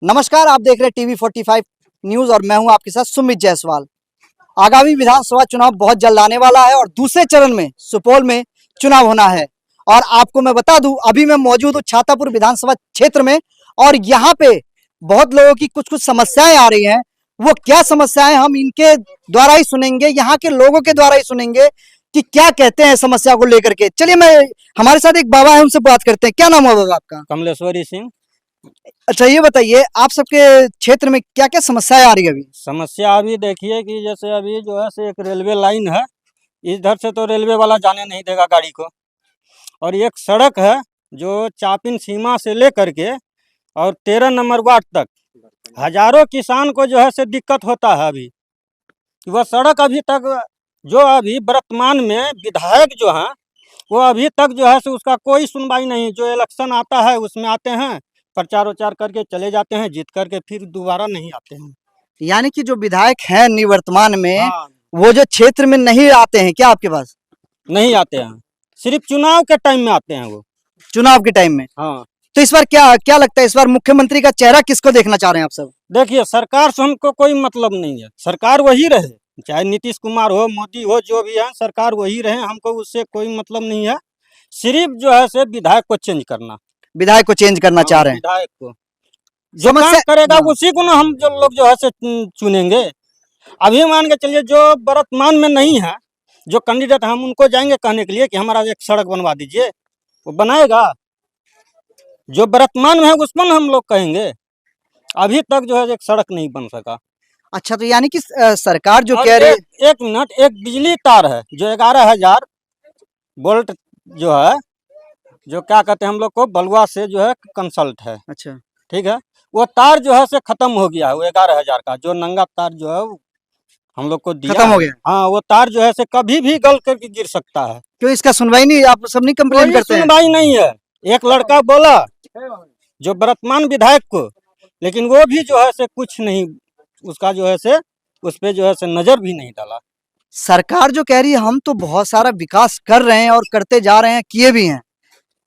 नमस्कार, आप देख रहे हैं टीवी 45 न्यूज और मैं हूं आपके साथ सुमित जायसवाल। आगामी विधानसभा चुनाव बहुत जल्द आने वाला है और दूसरे चरण में सुपौल में चुनाव होना है। और आपको मैं बता दूं, अभी मैं मौजूद हूं छातापुर विधानसभा क्षेत्र में और यहाँ पे बहुत लोगों की कुछ कुछ समस्याएं आ रही हैं। वो क्या समस्याएं हम इनके द्वारा ही सुनेंगे, यहाँ के लोगों के द्वारा ही सुनेंगे कि क्या कहते हैं समस्या को लेकर के। चलिए, मैं हमारे साथ एक बाबा है, उनसे बात करते हैं। क्या नाम है बाबा आपका? कमलेश्वरी सिंह। अच्छा, ये बताइए आप सबके क्षेत्र में क्या क्या समस्याएं आ रही है अभी? समस्या अभी देखिए कि जैसे अभी जो है से एक रेलवे लाइन है, इधर से तो रेलवे वाला जाने नहीं देगा गाड़ी को। और एक सड़क है जो चापिन सीमा से लेकर के और 13 नंबर वार्ड तक हजारों किसान को जो है से दिक्कत होता है। अभी वह सड़क अभी तक जो अभी वर्तमान में विधायक जो हैं वो अभी तक जो है से उसका कोई सुनवाई नहीं। जो इलेक्शन आता है उसमें आते हैं, प्रचार उचार करके चले जाते हैं, जीत करके फिर दोबारा नहीं आते हैं। यानी कि जो विधायक हैं निवर्तमान में, हाँ, वो जो क्षेत्र में नहीं आते हैं क्या आपके पास? नहीं आते हैं, सिर्फ चुनाव के टाइम में आते हैं वो। चुनाव के टाइम में? हाँ, तो इस बार क्या क्या लगता है, इस बार मुख्यमंत्री का चेहरा किसको देखना चाह रहे हैं आप सब? देखिए सरकार से हमको कोई मतलब नहीं है, सरकार वही रहे, चाहे नीतीश कुमार हो, मोदी हो, जो भी है सरकार वही रहे, हमको उससे कोई मतलब नहीं है। सिर्फ जो है से विधायक को चेंज करना, विधायक को चेंज करना चाह रहे हैं? विधायक को जो काम समस्या करेगा हाँ। उसी को ना हम जो लोग जो है से चुनेंगे। अभी मान के चलिए जो वर्तमान में नहीं है, जो कैंडिडेट हम उनको जाएंगे कहने के लिए कि हमारा एक सड़क बनवा दीजिए, वो बनाएगा? जो वर्तमान में है उसको ना हम लोग कहेंगे। अभी तक जो है एक सड़क नहीं बन सका। अच्छा, तो यानी कि सरकार जो और कह रही है, एक मिनट, एक बिजली तार है जो 11,000 वोल्ट जो है, जो क्या कहते हैं हम लोग को बलुआ से जो है कंसल्ट है, अच्छा, ठीक है, वो तार जो है से खत्म हो गया है। वो 11,000 का जो नंगा तार जो है वो हम लोग को दिया खत्म है। हो गया? हाँ, वो तार जो है से कभी भी गल करके गिर सकता है। क्यों इसका सुनवाई नहीं, आप सब नहीं कंप्लेन कोई करते हैं? सुनवाई नहीं है। एक लड़का बोला जो वर्तमान विधायक को, लेकिन वो भी जो है से कुछ नहीं, उसका जो है से उस पे जो है से नजर भी नहीं डाला। सरकार जो कह रही है हम तो बहुत सारा विकास कर रहे हैं और करते जा रहे हैं, किए भी हैं,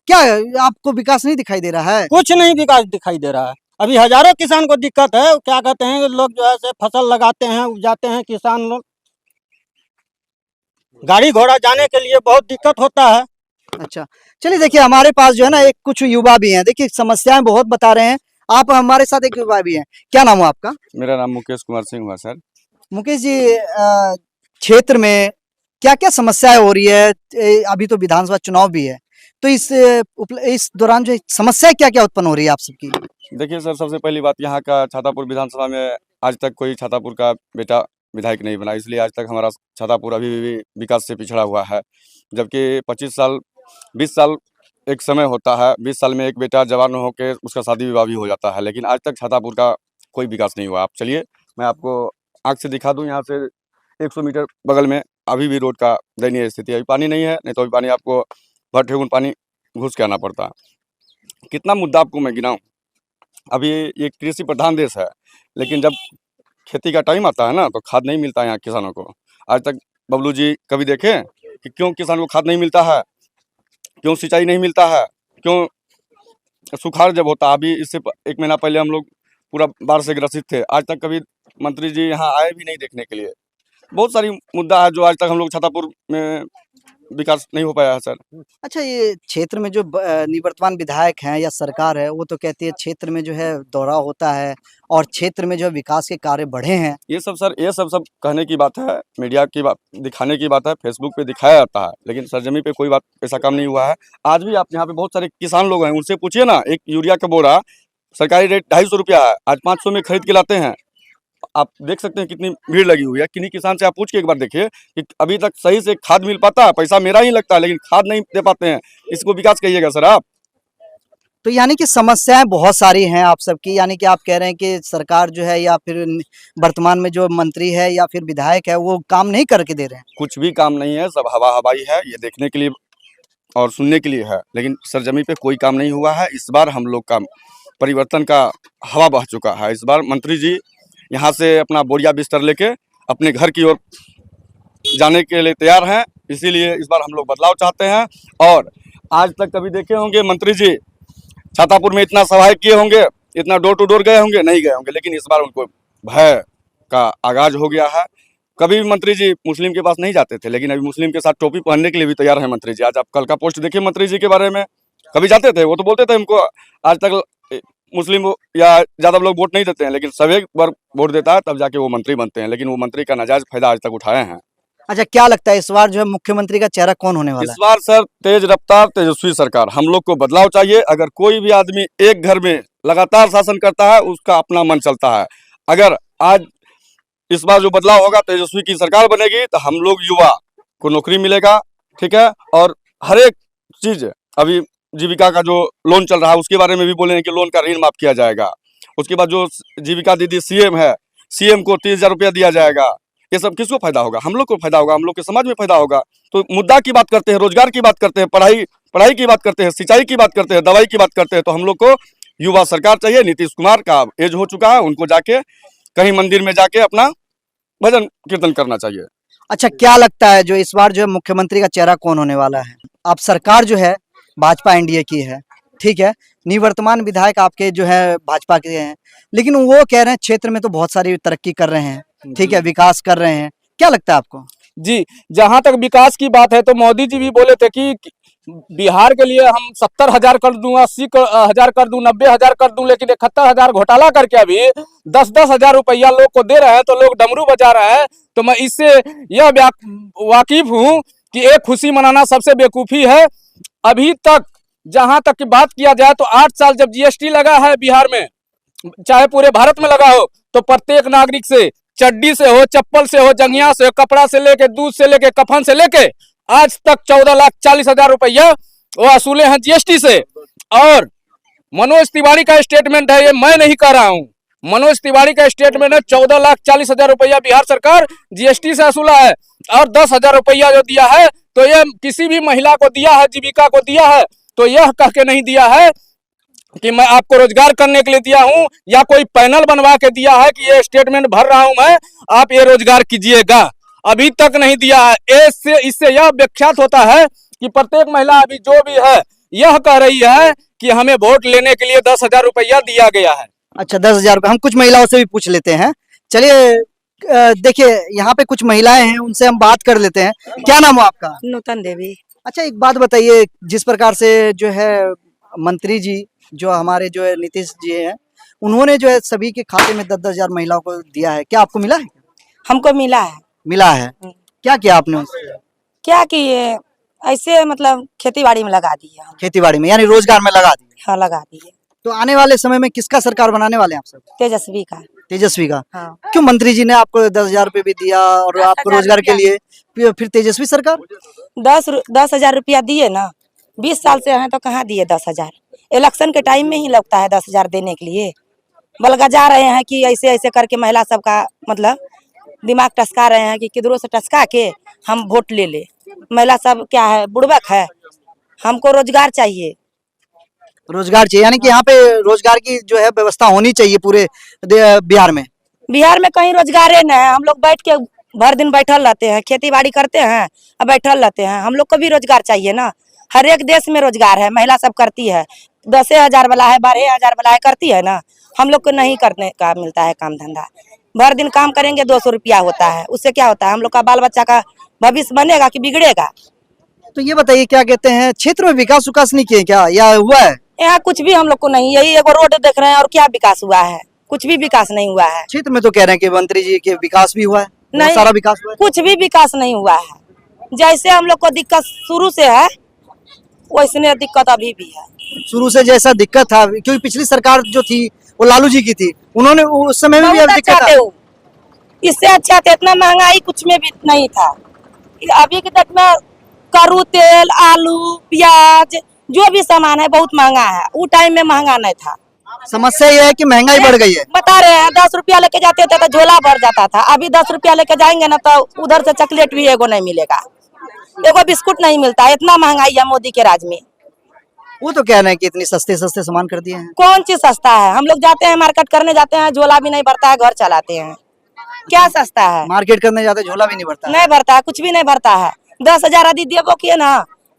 क्या आपको विकास नहीं दिखाई दे रहा है? कुछ नहीं विकास दिखाई दे रहा है। अभी हजारों किसान को दिक्कत है। क्या कहते हैं लोग जो है से फसल लगाते हैं, उपजाते हैं, किसान लोग गाड़ी घोड़ा जाने के लिए बहुत दिक्कत होता है। अच्छा, चलिए देखिए हमारे पास जो है ना एक कुछ युवा भी हैं। देखिए समस्याएं बहुत बता रहे हैं। आप हमारे साथ एक युवा भी हैं। क्या नाम है आपका? मेरा नाम मुकेश कुमार सिंह हुआ सर। मुकेश जी, क्षेत्र में क्या क्या समस्याएं हो रही है? अभी तो विधानसभा चुनाव भी है, तो इस दौरान जो समस्याएं क्या क्या उत्पन्न हो रही है आप सबकी? देखिए सर, सबसे पहली बात, यहाँ का छातापुर विधानसभा में आज तक कोई छातापुर का बेटा विधायक नहीं बना, इसलिए आज तक हमारा छातापुर अभी भी विकास से पिछड़ा हुआ है। जबकि 25 साल 20 साल एक समय होता है, 20 साल में एक बेटा जवान होकर उसका शादी विवाह भी हो जाता है, लेकिन आज तक छातापुर का कोई विकास नहीं हुआ। आप चलिए, मैं आपको आँख से दिखा दूँ। यहाँ से 100 मीटर बगल में अभी भी रोड का दयनीय स्थिति है। अभी पानी नहीं है, नहीं तो अभी पानी आपको भर ठेहुन पानी घुस के आना पड़ता। कितना मुद्दा आपको मैं गिनाऊं। अभी ये कृषि प्रधान देश है, लेकिन जब खेती का टाइम आता है ना, तो खाद नहीं मिलता है यहाँ किसानों को। आज तक बबलू जी कभी देखे कि क्यों किसान को खाद नहीं मिलता है, क्यों सिंचाई नहीं मिलता है, क्यों सुखाड़ जब होता है? अभी इससे 1 महीना पहले हम लोग पूरा बाढ़ से ग्रसित थे। आज तक कभी मंत्री जी यहाँ आए भी नहीं देखने के लिए। बहुत सारी मुद्दा है जो आज तक हम लोग छातापुर में विकास नहीं हो पाया है सर। अच्छा, ये क्षेत्र में जो निवर्तमान विधायक हैं या सरकार है, वो तो कहती है क्षेत्र में जो है दौरा होता है और क्षेत्र में जो है विकास के कार्य बढ़े हैं। ये सब सर, ये सब कहने की बात है, मीडिया की बात, दिखाने की बात है, फेसबुक पे दिखाया जाता है, लेकिन सरजमी पे कोई बात ऐसा काम नहीं हुआ है। आज भी आप यहाँ पे बहुत सारे किसान लोग हैं, उनसे पूछिए ना, एक यूरिया का बोरा सरकारी रेट 250 रुपया है, आज 500 में खरीद के लाते हैं। आप देख सकते हैं कितनी भीड़ लगी हुई है। किन्हीं किसान से आप पूछ के एक बार देखिए कि अभी तक सही से खाद मिल पाता है? पैसा मेरा ही लगता है, लेकिन खाद नहीं दे पाते हैं। इसको विकास कहिएगा सर आप। तो यानी कि समस्याएं बहुत सारी हैं आप सबकी, यानी कि आप कह रहे हैं कि सरकार जो है या फिर वर्तमान में जो मंत्री है या फिर विधायक है वो काम नहीं करके दे रहे हैं। कुछ भी काम नहीं है, सब हवा हवाई है, ये देखने के लिए और सुनने के लिए है, लेकिन सरजमी पे कोई काम नहीं हुआ है। इस बार हम लोग का परिवर्तन का हवा बह चुका है। इस बार मंत्री जी यहाँ से अपना बोरिया बिस्तर लेके अपने घर की ओर जाने के लिए तैयार हैं, इसीलिए इस बार हम लोग बदलाव चाहते हैं। और आज तक कभी देखे होंगे मंत्री जी छातापुर में इतना सहायक किए होंगे इतना डोर टू डोर गए होंगे, नहीं गए होंगे, लेकिन इस बार उनको भय का आगाज हो गया है। कभी भी मंत्री जी मुस्लिम के पास नहीं जाते थे, लेकिन अभी मुस्लिम के साथ टोपी पहनने के लिए भी तैयार है मंत्री जी। आज आप कल का पोस्ट देखिए मंत्री जी के बारे में, कभी जाते थे वो तो बोलते थे हमको आज तक मुस्लिम या ज्यादा लोग वोट नहीं देते हैं, लेकिन सभी वर्ग वोट देता है तब जाके वो मंत्री बनते हैं, लेकिन वो मंत्री का नाजायज फायदा आज तक उठाए हैं। अच्छा, क्या लगता है इस बार जो है मुख्यमंत्री का चेहरा कौन होने वाला इस बार सर तेज रफ्तार तेजस्वी सरकार, हम लोग को बदलाव चाहिए। अगर कोई भी आदमी एक घर में लगातार शासन करता है उसका अपना मन चलता है। अगर आज इस बार जो बदलाव होगा, तेजस्वी की सरकार बनेगी तो हम लोग युवा को नौकरी मिलेगा, ठीक है। और हर एक चीज अभी जीविका का जो लोन चल रहा है उसके बारे में भी बोले हैं कि लोन का ऋण माफ किया जाएगा। उसके बाद जो जीविका दीदी सीएम है, सीएम को 30,000 रुपया दिया जाएगा। ये सब किसको फायदा होगा? हम लोग को फायदा होगा, हम लोग के समाज में फायदा होगा। तो मुद्दा की बात करते हैं, रोजगार की बात करते हैं, पढ़ाई की बात करते हैं, सिंचाई की बात करते हैं, दवाई की बात करते हैं, तो हम लोग को युवा सरकार चाहिए। नीतीश कुमार का एज हो चुका है, उनको जाके कहीं मंदिर में जाके अपना भजन कीर्तन करना चाहिए। अच्छा, क्या लगता है जो इस बार जो है मुख्यमंत्री का चेहरा कौन होने वाला है? आप सरकार जो है भाजपा एनडीए की है, ठीक है, निवर्तमान विधायक आपके जो है भाजपा के हैं, लेकिन वो कह रहे हैं क्षेत्र में तो बहुत सारी तरक्की कर रहे हैं, ठीक है, विकास कर रहे हैं। क्या लगता है आपको? जी, जहां तक विकास की बात है तो मोदी जी भी बोले थे कि बिहार के लिए हम 70,000 कर दूं, 80,000 कर दूं, 90,000 कर दूं, लेकिन 71,000 घोटाला करके अभी 10-10 हजार रुपया लोग को दे रहे हैं, तो लोग डमरू बजा रहे हैं। तो मैं इससे यह वाकिफ हूं कि एक खुशी मनाना सबसे बेवकूफ़ी है। अभी तक जहां तक की बात किया जाए तो 8 साल जब जीएसटी लगा है बिहार में, चाहे पूरे भारत में लगा हो, तो प्रत्येक नागरिक से चड्डी से हो, चप्पल से हो, जंगिया से हो, कपड़ा से लेके, दूध से लेके, कफन से लेके आज तक 14,40,000 रुपया वो वसूले हैं जीएसटी से। और मनोज तिवारी का स्टेटमेंट है, ये मैं नहीं कह रहा हूँ, मनोज तिवारी का स्टेटमेंट है, 14,40,000 रुपया बिहार सरकार जीएसटी से वसूला है। और 10,000 रुपया जो दिया है तो ये किसी भी महिला को दिया है, जीविका को दिया है, तो यह कह के नहीं दिया है कि मैं आपको रोजगार करने के लिए दिया हूं, या कोई पैनल बनवा के दिया है कि ये स्टेटमेंट भर रहा हूं मैं, आप ये रोजगार कीजिएगा। अभी तक नहीं दिया है। इससे यह व्याख्यात होता है कि प्रत्येक महिला अभी जो भी है यह कह रही है कि हमें वोट लेने के लिए 10,000 रुपया दिया गया है। अच्छा, 10,000 रुपये। हम कुछ महिलाओं से भी पूछ लेते हैं। चलिए, देखिए यहाँ पे कुछ महिलाएं हैं, उनसे हम बात कर लेते हैं। क्या नाम है आपका? नूतन देवी। अच्छा, एक बात बताइए, जिस प्रकार से जो है मंत्री जी जो हमारे जो है नीतीश जी हैं, उन्होंने जो है सभी के खाते में 10-10 हजार महिलाओं को दिया है, क्या आपको मिला है? हमको मिला है। मिला है। क्या किया आपने उससे? क्या किए, ऐसे मतलब खेती बाड़ी में लगा दिए हम। खेती बाड़ी में, यानी रोजगार में लगा दिए। हाँ, लगा दिए। तो आने वाले समय में किसका सरकार बनाने वाले हैं आप सब? तेजस्वी का। तेजस्वी का। हाँ। क्यों मंत्री जी ने आपको 10,000 रुपये भी दिया और आपको रोजगार के लिए, फिर तेजस्वी सरकार? 10,000 रुपया दिए ना, 20 साल से हैं तो कहाँ दिए 10,000? इलेक्शन के टाइम में ही लगता है 10,000 देने के लिए। बलगजा रहे हैं कि ऐसे ऐसे करके महिला सबका मतलब दिमाग टसका रहे हैं कि किधरों से टसका के हम वोट ले ले। महिला सब क्या है, बुड़बक है। हमको रोजगार चाहिए। रोजगार चाहिए, यानी कि यहाँ पे रोजगार की जो है व्यवस्था होनी चाहिए पूरे बिहार में। बिहार में कहीं रोजगार है ना, हम लोग बैठ के भर दिन बैठल रहते हैं, खेती बाड़ी करते हैं और बैठल रहते हैं। हम लोग को भी रोजगार चाहिए ना। हर एक देश में रोजगार है, महिला सब करती है। 10,000 वाला है, 12,000 वाला है, करती है ना। हम लोग को नहीं करने का मिलता है काम धंधा। भर दिन काम करेंगे, 200 रुपया होता है, उससे क्या होता है? हम लोग का बाल बच्चा का भविष्य बनेगा कि बिगड़ेगा? तो ये बताइए, क्या कहते हैं, क्षेत्र में विकास नहीं किए क्या, या हुआ है? यहाँ कुछ भी हम लोग को नहीं, यही एगो रोड देख रहे हैं, और क्या विकास हुआ है? कुछ भी विकास नहीं हुआ है। क्षेत्र में तो कह रहे हैं कि मंत्री जी के विकास भी हुआ है, नहीं, सारा विकास हुआ है। कुछ भी विकास नहीं हुआ है। जैसे हम लोग को दिक्कत शुरू से है, वैसने दिक्कत अभी भी है। शुरू से जैसा दिक्कत था, क्योंकि पिछली सरकार जो थी वो लालू जी की थी, उन्होंने उस समय में भी अब दिक्कत था। इससे अच्छा था, इतना महंगाई कुछ में भी नहीं था। अभी के डेट में करू तेल, आलू, प्याज, जो भी सामान है बहुत महंगा है। वो टाइम में महंगा नहीं था। समस्या ये है कि महंगाई बढ़ गई है। बता रहे हैं, 10 रुपया लेके जाते थे तो झोला भर जाता था। अभी 10 रुपया लेके जाएंगे ना तो उधर से चॉकलेट भी एगो नहीं मिलेगा, एगो बिस्कुट नहीं मिलता। इतना महंगाई है मोदी के राज में। वो तो कह रहे हैं कि इतनी सस्ते सामान कर दिए हैं। कौन चीज सस्ता है? हम लोग जाते हैं मार्केट करने जाते हैं, झोला भी नहीं भरता है, घर चलाते हैं। क्या सस्ता है? मार्केट करने जाते झोला भी नहीं भरता है। नहीं भरता है, कुछ भी नहीं भरता है। 10,000 यदि देबो किए ना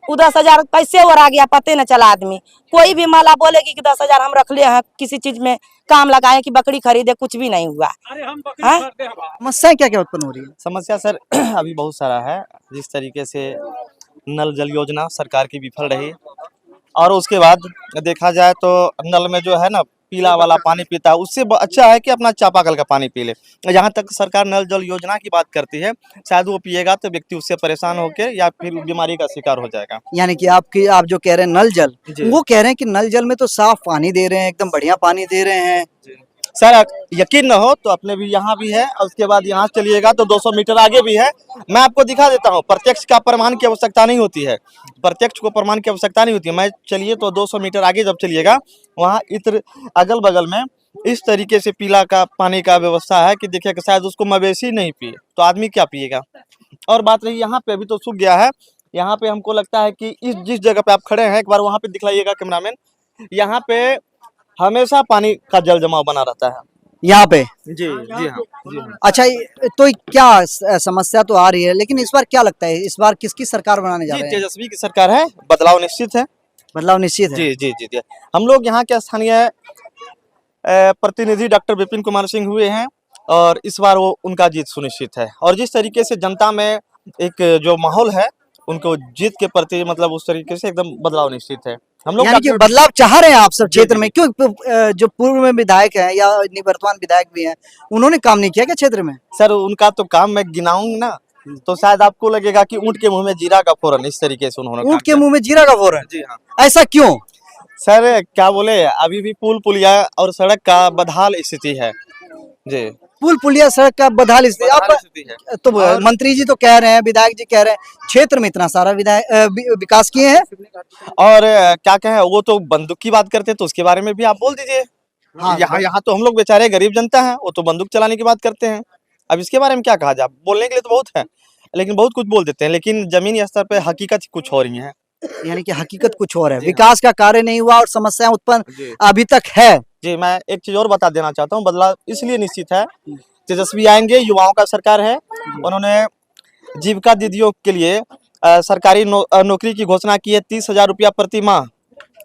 वो 10,000 कैसे और आ गया पते न चला आदमी। कोई भी माला बोलेगी कि 10,000 हम रख ले हैं किसी चीज में काम लगाए कि बकरी खरीदे, कुछ भी नहीं हुआ। हाँ? समस्याएं क्या क्या उत्पन्न हो रही है? समस्या सर अभी बहुत सारा है। जिस तरीके से नल जल योजना सरकार की विफल रही, और उसके बाद देखा जाए तो नल में जो है ना पीला वाला पानी पीता है, उससे अच्छा है कि अपना चापाकल का पानी पी ले। जहाँ तक सरकार नल जल योजना की बात करती है, शायद वो पिएगा तो व्यक्ति उससे परेशान होकर या फिर बीमारी का शिकार हो जाएगा। यानी कि आप जो कह रहे हैं नल जल, वो कह रहे हैं कि नल जल में तो साफ पानी दे रहे हैं, एकदम बढ़िया पानी दे रहे हैं। सर यकीन न हो तो अपने भी यहाँ भी है, और उसके बाद यहाँ चलिएगा तो 200 मीटर आगे भी है। मैं आपको दिखा देता हूँ, प्रत्यक्ष का प्रमाण की आवश्यकता नहीं होती है, प्रत्यक्ष को प्रमाण की आवश्यकता नहीं होती है। मैं चलिए तो 200 मीटर आगे जब चलिएगा, वहाँ इत्र अगल बगल में इस तरीके से पीला का पानी का व्यवस्था है कि देखिए कि शायद उसको मवेशी नहीं पिए तो आदमी क्या पिएगा। और बात रही यहाँ पे, अभी तो सूख गया है। यहाँ पे हमको लगता है कि इस जिस जगह पे आप खड़े हैं, एक बार वहाँ पे दिखलाइएगा कैमरामैन, यहाँ पे हमेशा पानी का जल जमाव बना रहता है यहाँ पे। जी हाँ जी हाँ। अच्छा, तो क्या समस्या तो आ रही है, लेकिन इस बार क्या लगता है, इस बार किसकी सरकार बनाने जा जी रहे हैं? तेजस्वी की सरकार है, बदलाव निश्चित है। बदलाव निश्चित है। जी जी जी जी। हम लोग यहाँ के स्थानीय प्रतिनिधि डॉक्टर विपिन कुमार सिंह हुए हैं, और इस बार वो उनका जीत सुनिश्चित है। और जिस तरीके से जनता में एक जो माहौल है, उनको जीत के प्रति मतलब उस तरीके से एकदम बदलाव निश्चित है। हम लोग यानी कि बदलाव चाह रहे हैं आप सब क्षेत्र में, क्यों? जो पूर्व में विधायक हैं या निवर्तमान विधायक भी हैं, उन्होंने काम नहीं किया क्या क्षेत्र में? सर उनका तो काम मैं गिनाऊंगा ना तो शायद आपको लगेगा कि ऊंट के मुंह में जीरा का फोरन, इस तरीके से उन्होंने ऊंट के मुंह में जीरा का फोरन? जी हाँ ऐसा क्यों? सर, क्या बोले, अभी भी पुल पुलिया और सड़क का बदहाल स्थिति है जी। पुल पुलिया सड़क का बदहाल स्थिति। बदहाल अब स्थिति है। तो मंत्री जी तो कह रहे हैं, विधायक जी कह रहे हैं क्षेत्र में इतना सारा विकास किए हैं, और क्या कहें, वो तो बंदूक की बात करते हैं तो उसके बारे में भी आप बोल दीजिए। हाँ, यहाँ तो हम लोग बेचारे गरीब जनता हैं, वो तो बंदूक चलाने की बात करते हैं। अब इसके बारे में क्या कहा जाए, बोलने के लिए तो बहुत है, लेकिन बहुत कुछ बोल देते हैं, लेकिन जमीनी स्तर पे हकीकत कुछ हो रही है। यानी कि हकीकत कुछ और है, विकास का कार्य नहीं हुआ और समस्याएं उत्पन्न अभी तक है। जी, मैं एक चीज और बता देना चाहता हूँ, बदलाव इसलिए निश्चित है, तेजस्वी आएंगे, युवाओं का सरकार है, उन्होंने जीविका दीदियों के लिए सरकारी नौकरी की घोषणा की है, 30,000 रुपया प्रति माह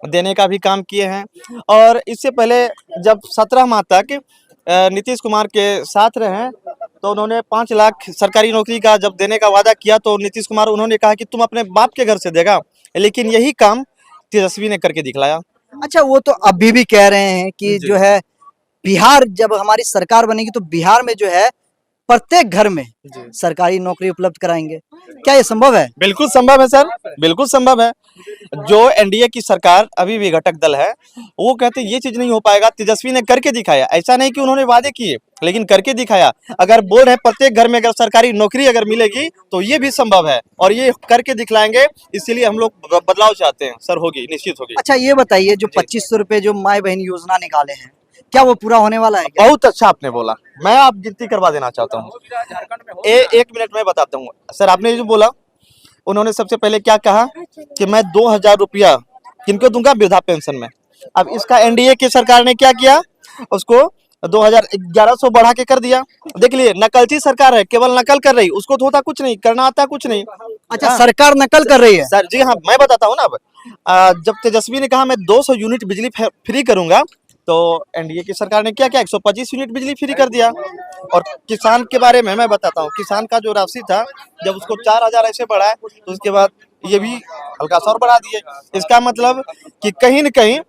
देने का भी काम किए हैं। और इससे पहले जब 17 माह तक नीतीश कुमार के साथ रहे तो उन्होंने 5 लाख सरकारी नौकरी का जब देने का वादा किया तो नीतीश कुमार उन्होंने कहा कि तुम अपने बाप के घर से देगा, लेकिन यही काम तेजस्वी ने करके दिखलाया। अच्छा, वो तो अभी भी कह रहे हैं कि जो है बिहार जब हमारी सरकार बनेगी तो बिहार में जो है प्रत्येक घर में सरकारी नौकरी उपलब्ध कराएंगे। क्या ये संभव है? बिल्कुल संभव है सर, बिल्कुल संभव है। जो एनडीए की सरकार अभी भी घटक दल है, वो कहते ये चीज नहीं हो पाएगा, तेजस्वी ने करके दिखाया। ऐसा नहीं कि उन्होंने वादे किए, लेकिन करके दिखाया। अगर बोल रहे प्रत्येक घर में अगर सरकारी नौकरी अगर मिलेगी तो ये भी संभव है, और ये करके दिखलाएंगे। इसीलिए हम लोग बदलाव चाहते हैं सर, होगी, निश्चित होगी। अच्छा, ये बताइए, जो 2500 रुपए जो माई बहन योजना निकाले हैं, क्या वो पूरा होने वाला है क्या? बहुत अच्छा आपने बोला, मैं आप गिनती करवा देना चाहता हूँ। एक मिनट में बताता हूँ सर। आपने जो बोला, उन्होंने सबसे पहले क्या कहा कि मैं 2,000 रुपया किनको दूंगा, वृद्धा पेंशन में। अब इसका एनडीए की सरकार ने क्या किया, उसको 2,1100 बढ़ा के कर दिया। देख लिए, नकलची सरकार है, केवल नकल कर रही, उसको तो होता कुछ नहीं, करना आता कुछ नहीं। अच्छा, सरकार नकल कर रही है सर? जी हाँ, मैं बताता हूँ ना। अब जब तेजस्वी ने कहा मैं 200 यूनिट बिजली फ्री करूंगा, तो एनडीए की सरकार ने क्या किया, 125 यूनिट बिजली फ्री कर दिया। और किसान के बारे में मैं बताता हूँ, किसान का जो राशि था, जब उसको 4,000 ऐसे बढ़ाए तो उसके बाद ये भी हल्का सा और बढ़ा दिए। इसका मतलब कि कहीं न कहीं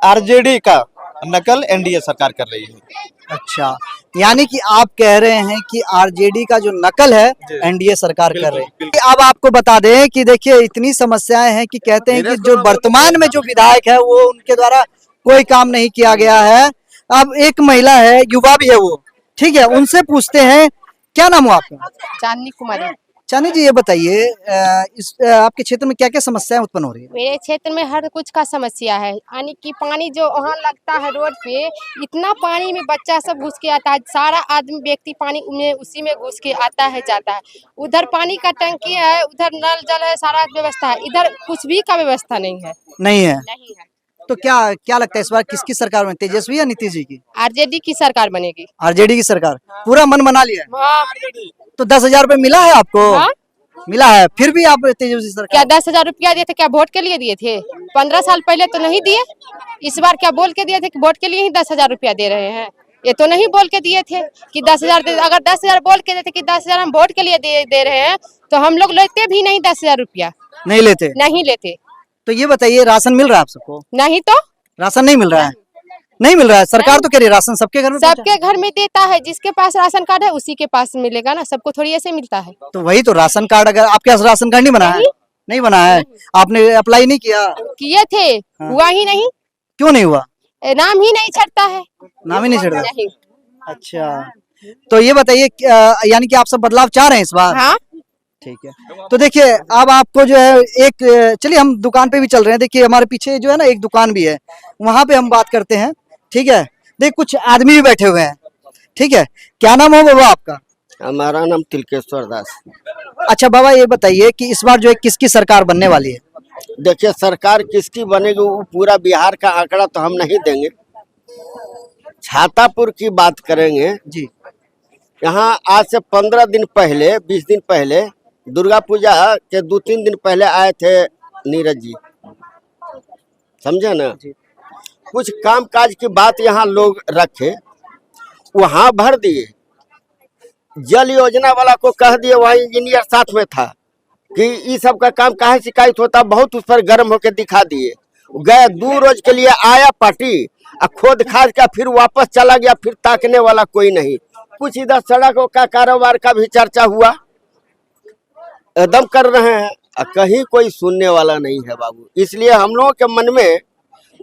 आरजेडी का नकल एनडीए सरकार कर रही है। अच्छा, यानी कि आप कह रहे हैं कि आरजेडी का जो नकल है एनडीए सरकार कर रही है। अब आपको बता दें कि देखिए, इतनी समस्याएं हैं कि कहते हैं कि जो वर्तमान में जो विधायक है वो उनके द्वारा कोई काम नहीं किया गया है। अब एक महिला है, युवा भी है वो, ठीक है, उनसे पूछते हैं। क्या नाम हो आपका? चांदनी कुमारी। चांदनी जी, ये बताइए, आपके क्षेत्र में क्या क्या समस्याएं उत्पन्न हो रही है? मेरे क्षेत्र में हर कुछ का समस्या है, यानी कि पानी जो वहाँ लगता है रोड पे, इतना पानी में बच्चा सब घुस के आता है, सारा आदमी व्यक्ति पानी में उसी में घुस के आता है जाता है। उधर पानी का टंकी है, उधर नल जल है, सारा व्यवस्था है, इधर कुछ भी का व्यवस्था नहीं है। नहीं है? नहीं है। तो क्या लगता है इस बार किसकी सरकार में, तेजस्वी या नीतीश जी की? आरजेडी की सरकार बनेगी। आरजेडी की सरकार। पूरा मन बना लिया है? हाँ। तो 10,000 रुपए मिला है आपको? हाँ? मिला है, फिर भी आप तेजस्वी सरकार। क्या 10,000 रुपया दिए थे? क्या वोट के लिए दिए थे? 15 साल पहले तो नहीं दिए। इस बार क्या बोल के दिए थे कि वोट के लिए ही 10,000 रुपया दे रहे हैं? ये तो नहीं बोल के दिए थे कि 10,000 अगर 10,000 बोल के देते कि 10,000 हम वोट के लिए दे रहे हैं तो हम लोग लेते भी नहीं 10,000 रुपया, नहीं लेते। नहीं लेते। तो ये बताइए, राशन मिल रहा है आप सबको? नहीं तो राशन नहीं मिल रहा है, नहीं मिल रहा है। सरकार तो कह रही है राशन सबके घर में पहुंचा। सबके घर में देता है, जिसके पास राशन कार्ड है उसी के पास मिलेगा ना, सबको थोड़ी ऐसे मिलता है। तो वही तो राशन कार्ड, अगर आपके पास राशन कार्ड नहीं बना है, नहीं बना है, आपने अप्लाई नहीं किया? किए थे, हुआ ही नहीं। क्यों नहीं हुआ? नाम ही नहीं छटता है, नाम ही नहीं चढ़ रहा। नहीं। अच्छा, तो ये बताइए, यानी कि आप सब बदलाव चाह रहे हैं इस बार? हाँ, ठीक है। तो देखिए, अब आपको जो है एक, चलिए हम दुकान पे भी चल रहे हैं। देखिए हमारे पीछे जो है ना एक दुकान भी है, वहां पे हम बात करते हैं। ठीक है, देख कुछ आदमी भी बैठे हुए हैं। ठीक है, क्या नाम हो बाबा आपका? हमारा नाम तिलकेश्वर दास। अच्छा बाबा, ये बताइए कि इस बार जो है किसकी सरकार बनने वाली है? देखिए, सरकार किसकी बनेगी वो पूरा बिहार का आंकड़ा तो हम नहीं देंगे। छातापुर की बात करेंगे। जी। यहाँ आज से 15 दिन पहले, 20 दिन पहले, दुर्गा पूजा के 2-3 दिन पहले आए थे नीरज जी, समझे ना। कुछ काम काज की बात यहाँ लोग रखे, वहाँ भर दिए। जल योजना वाला को कह दिए, वहाँ इंजीनियर साथ में था कि इस सब का काम काहे शिकायत होता, बहुत उस पर गर्म होकर दिखा दिए। गए 2 रोज के लिए, आया पार्टी खोद खाद का फिर वापस चला गया, फिर ताकने वाला कोई नहीं। कुछ इधर सड़कों का कारोबार का भी चर्चा हुआ, एकदम कर रहे हैं, कहीं कोई सुनने वाला नहीं है बाबू। इसलिए हम लोगों के मन में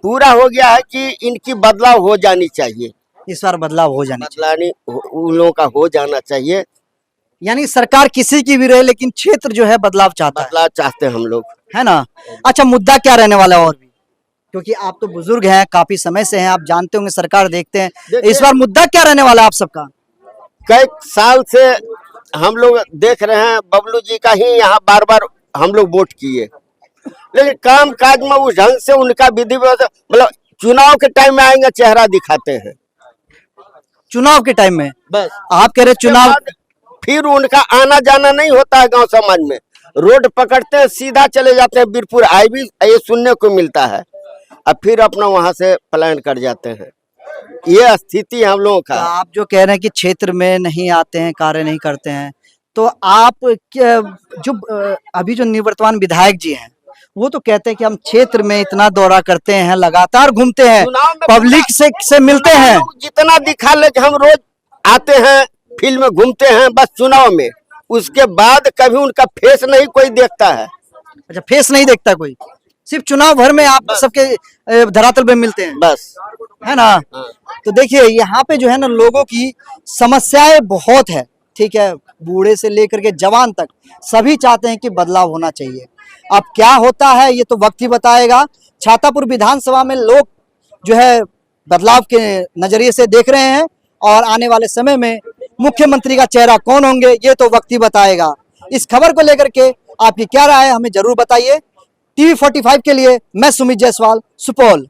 पूरा हो गया है कि इनकी बदलाव हो जानी चाहिए। इस बार बदलाव हो जानी चाहिए। उन लोगों का हो जाना चाहिए। यानी सरकार किसी की भी रहे, लेकिन क्षेत्र जो है बदलाव चाहता है। बदलाव चाहते हैं हम लोग, है ना। अच्छा, मुद्दा क्या रहने वाला है और भी, क्योंकि आप तो बुजुर्ग हैं, काफी समय से हैं, आप जानते होंगे, सरकार देखते हैं। इस बार मुद्दा क्या रहने वाला है आप सबका? कई साल से हम लोग देख रहे हैं, बबलू जी का ही यहाँ बार बार हम लोग वोट किए, लेकिन काम काज में उस ढंग से उनका विधि व्यवस्था, मतलब चुनाव के टाइम में आएंगे चेहरा दिखाते हैं। चुनाव के टाइम में बस आप कह रहे चुनाव, फिर उनका आना जाना नहीं होता है गांव समाज में। रोड पकड़ते हैं, सीधा चले जाते हैं बीरपुर आईबी, ये सुनने को मिलता है। अब फिर अपना वहां से पलायन कर जाते हैं। ये स्थिति हम लोगों का। आप जो कह रहे हैं कि क्षेत्र में नहीं आते हैं, कार्य नहीं करते हैं, तो आप जो अभी जो निवर्तमान विधायक जी हैं, वो तो कहते हैं कि हम क्षेत्र में इतना दौरा करते हैं, लगातार घूमते हैं, पब्लिक से मिलते हैं। जितना दिखा ले कि हम रोज आते हैं, फील्ड में घूमते हैं, बस चुनाव में, उसके बाद कभी उनका फेस नहीं कोई देखता है। अच्छा, फेस नहीं देखता कोई, सिर्फ चुनाव भर में आप सबके धरातल पे मिलते हैं, बस, है ना। तो देखिए यहाँ पे जो है ना, लोगों की समस्याएं बहुत है। ठीक है, बूढ़े से लेकर के जवान तक सभी चाहते हैं कि बदलाव होना चाहिए। अब क्या होता है ये तो वक्त ही बताएगा। छातापुर विधानसभा में लोग जो है बदलाव के नजरिए से देख रहे हैं, और आने वाले समय में मुख्यमंत्री का चेहरा कौन होंगे ये तो वक्त ही बताएगा। इस खबर को लेकर के आपकी क्या राय है, हमें जरूर बताइए। TV 45 के लिए मैं सुमित जायसवाल, सुपौल।